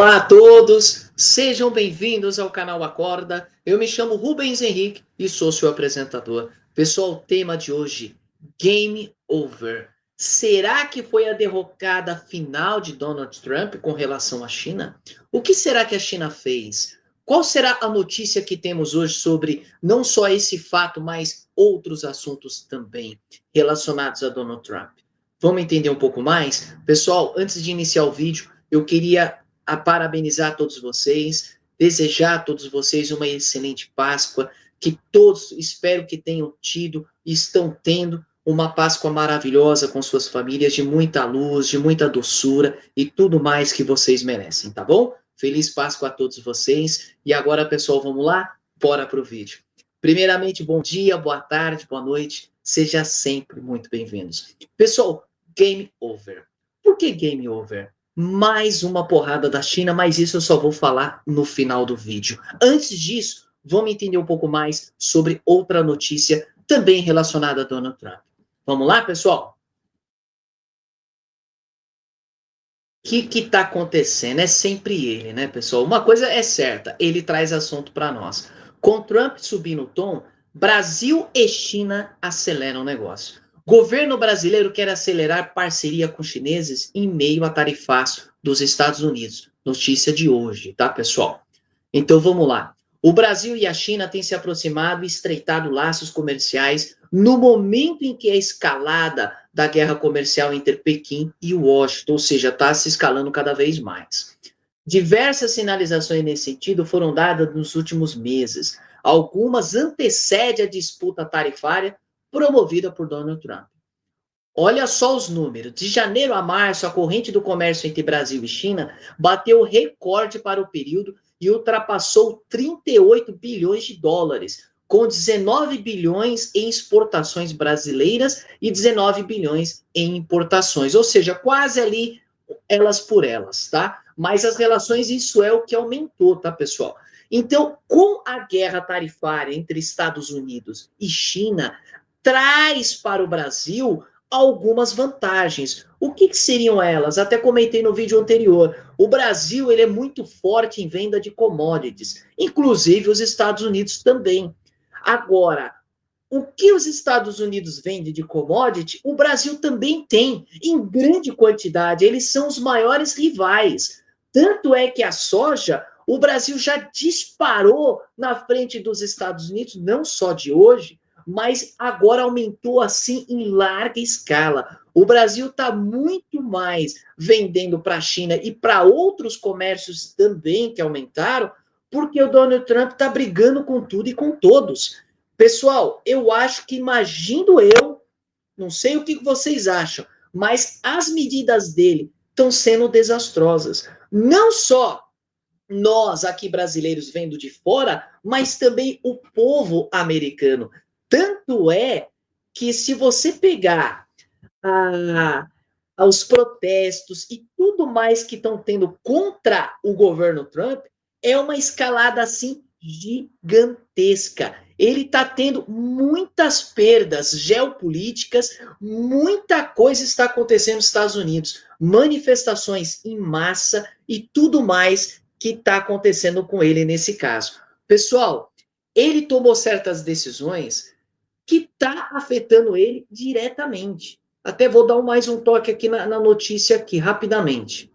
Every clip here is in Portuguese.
Olá a todos, sejam bem-vindos ao canal Acorda. Eu me chamo Rubens Henrique e sou seu apresentador. Pessoal, o tema de hoje, Game Over. Será que foi a derrocada final de Donald Trump com relação à China? O que será que a China fez? Qual será a notícia que temos hoje sobre não só esse fato, mas outros assuntos também relacionados a Donald Trump? Vamos entender um pouco mais? Pessoal, antes de iniciar o vídeo, eu queria parabenizar todos vocês, desejar a todos vocês uma excelente Páscoa, que todos espero que tenham tido e estão tendo uma Páscoa maravilhosa com suas famílias, de muita luz, de muita doçura e tudo mais que vocês merecem, tá bom? Feliz Páscoa a todos vocês. E agora, pessoal, vamos lá? Bora pro vídeo. Primeiramente, bom dia, boa tarde, boa noite. Seja sempre muito bem-vindos. Pessoal, Game Over. Por que Game Over? Mais uma porrada da China, mas isso eu só vou falar no final do vídeo. Antes disso, vamos entender um pouco mais sobre outra notícia também relacionada a Donald Trump. Vamos lá, pessoal? O que está acontecendo? É sempre ele, né, pessoal? Uma coisa é certa, ele traz assunto para nós. Com Trump subindo o tom, Brasil e China aceleram o negócio. Governo brasileiro quer acelerar parceria com chineses em meio a tarifaço dos Estados Unidos. Notícia de hoje, tá, pessoal? Então vamos lá. O Brasil e a China têm se aproximado e estreitado laços comerciais no momento em que a escalada da guerra comercial entre Pequim e Washington, ou seja, está se escalando cada vez mais. Diversas sinalizações nesse sentido foram dadas nos últimos meses. Algumas antecedem a disputa tarifária promovida por Donald Trump. Olha só os números. De janeiro a março, a corrente do comércio entre Brasil e China bateu recorde para o período e ultrapassou 38 bilhões de dólares, com 19 bilhões em exportações brasileiras e 19 bilhões em importações. Ou seja, quase ali elas por elas, tá? Mas as relações, isso é o que aumentou, tá, pessoal? Então, com a guerra tarifária entre Estados Unidos e China, traz para o Brasil algumas vantagens. O que seriam elas? Até comentei no vídeo anterior. O Brasil ele é muito forte em venda de commodities, inclusive os Estados Unidos também. Agora, o que os Estados Unidos vendem de commodity, o Brasil também tem, em grande quantidade. Eles são os maiores rivais. Tanto é que a soja, o Brasil já disparou na frente dos Estados Unidos, não só de hoje, mas agora aumentou assim em larga escala. O Brasil está muito mais vendendo para a China e para outros comércios também que aumentaram, porque o Donald Trump está brigando com tudo e com todos. Pessoal, eu acho que, imagino eu, não sei o que vocês acham, mas as medidas dele estão sendo desastrosas. Não só nós aqui brasileiros vendo de fora, mas também o povo americano. Tanto é que se você pegar os protestos e tudo mais que estão tendo contra o governo Trump, é uma escalada assim gigantesca. Ele está tendo muitas perdas geopolíticas, muita coisa está acontecendo nos Estados Unidos, manifestações em massa e tudo mais que está acontecendo com ele nesse caso. Pessoal, ele tomou certas decisões que está afetando ele diretamente. Até vou dar mais um toque aqui na notícia aqui, rapidamente.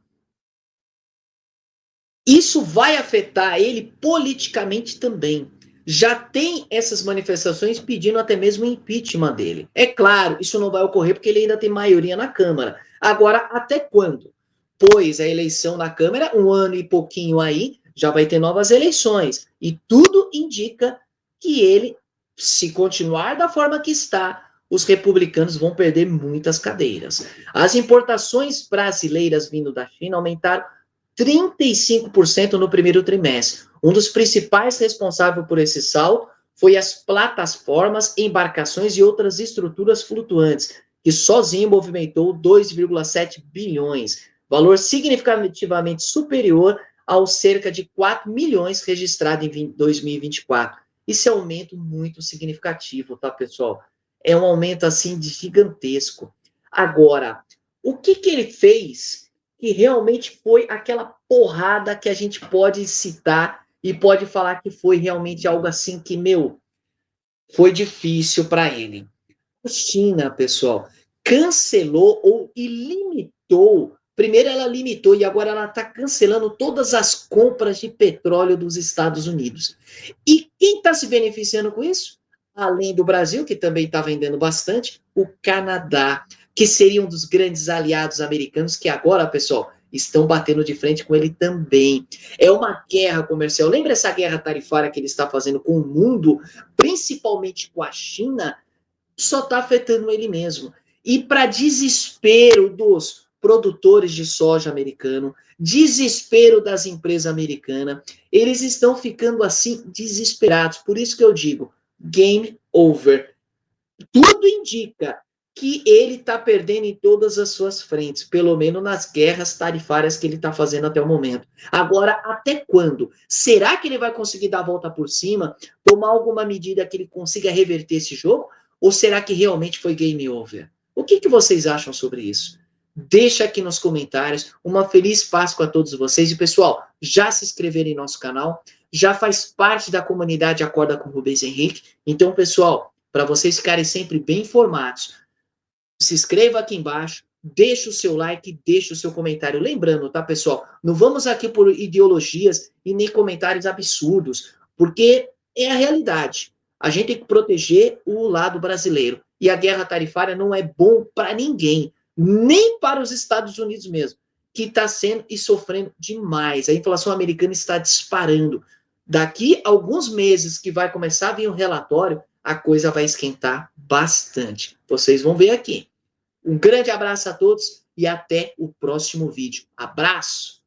Isso vai afetar ele politicamente também. Já tem essas manifestações pedindo até mesmo o impeachment dele. É claro, isso não vai ocorrer porque ele ainda tem maioria na Câmara. Agora, até quando? Pois a eleição na Câmara, um ano e pouquinho aí, já vai ter novas eleições. E tudo indica que ele, se continuar da forma que está, os republicanos vão perder muitas cadeiras. As importações brasileiras vindo da China aumentaram 35% no primeiro trimestre. Um dos principais responsáveis por esse salto foi as plataformas, embarcações e outras estruturas flutuantes, que sozinho movimentou 2,7 bilhões, valor significativamente superior aos cerca de 4 milhões registrado em 2024. Isso é um aumento muito significativo, tá, pessoal? É um aumento, assim, de gigantesco. Agora, o que ele fez que realmente foi aquela porrada que a gente pode citar e pode falar que foi realmente algo assim que, meu, foi difícil para ele? A China, pessoal, cancelou ou limitou. Primeiro ela limitou e agora ela está cancelando todas as compras de petróleo dos Estados Unidos. E quem está se beneficiando com isso? Além do Brasil, que também está vendendo bastante, o Canadá, que seria um dos grandes aliados americanos, que agora, pessoal, estão batendo de frente com ele também. É uma guerra comercial. Lembra essa guerra tarifária que ele está fazendo com o mundo, principalmente com a China? Só está afetando ele mesmo. E para desespero dos produtores de soja americano, desespero das empresas americanas, eles estão ficando assim desesperados. Por isso que eu digo, game over. Tudo indica que ele está perdendo em todas as suas frentes, pelo menos nas guerras tarifárias que ele está fazendo até o momento. Agora, até quando? Será que ele vai conseguir dar a volta por cima, tomar alguma medida que ele consiga reverter esse jogo? Ou será que realmente foi game over? O que vocês acham sobre isso? Deixa aqui nos comentários. Uma feliz Páscoa a todos vocês. E, pessoal, já se inscreveram em nosso canal? Já faz parte da comunidade Acorda com Rubens Henrique? Então, pessoal, para vocês ficarem sempre bem informados, se inscreva aqui embaixo, deixa o seu like, deixa o seu comentário. Lembrando, tá, pessoal? Não vamos aqui por ideologias e nem comentários absurdos, porque é a realidade. A gente tem que proteger o lado brasileiro. E a guerra tarifária não é bom para ninguém, nem para os Estados Unidos mesmo, que está sendo e sofrendo demais. A inflação americana está disparando. Daqui a alguns meses que vai começar a vir um relatório, a coisa vai esquentar bastante. Vocês vão ver aqui. Um grande abraço a todos e até o próximo vídeo. Abraço!